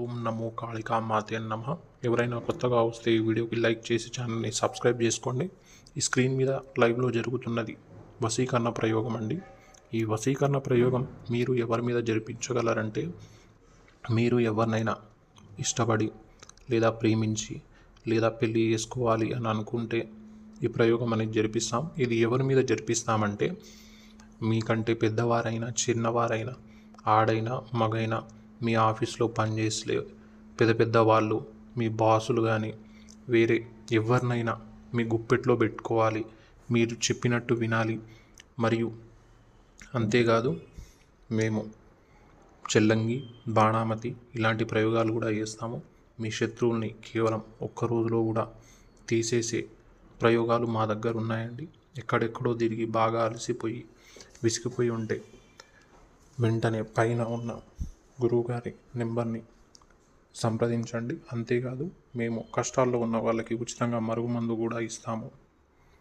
ఓం నమో కాళికా మాతే నమః. ఎవరైనా కొత్తగా వస్తే ఈ వీడియోకి లైక్ చేసి ఛానల్ని సబ్స్క్రైబ్ చేసుకోండి. ఈ స్క్రీన్ మీద లైవ్లో జరుగుతున్నది వశీకరణ ప్రయోగం అండి. ఈ వశీకరణ ప్రయోగం మీరు ఎవరి మీద జరిపించగలరంటే, మీరు ఎవరినైనా ఇష్టపడి లేదా ప్రేమించి లేదా పెళ్ళి చేసుకోవాలి అని అనుకుంటే ఈ ప్రయోగం అనేది జరిపిస్తాం. ఇది ఎవరి మీద జరిపిస్తామంటే, మీకంటే పెద్దవారైనా చిన్నవారైనా ఆడైనా మగైనా మీ ఆఫీస్లో పనిచేసే పెద్ద పెద్ద వాళ్ళు, మీ బాసులు కానీ వేరే ఎవరినైనా మీ గుప్పెట్లో పెట్టుకోవాలి, మీరు చెప్పినట్టు వినాలి. మరియు అంతేకాదు, మేము చెల్లంగి, బాణామతి ఇలాంటి ప్రయోగాలు కూడా చేస్తాము. మీ శత్రువుల్ని కేవలం ఒక్క రోజులో కూడా తీసేసే ప్రయోగాలు మా దగ్గర ఉన్నాయండి. ఎక్కడెక్కడో తిరిగి బాగా అలసిపోయి విసిగిపోయి ఉంటే వెంటనే పైన ఉన్న గురువుగారి నెంబర్ని సంప్రదించండి. అంతేకాదు, మేము కష్టాల్లో ఉన్న వాళ్ళకి ఉచితంగా మరుగుమందు కూడా ఇస్తాము.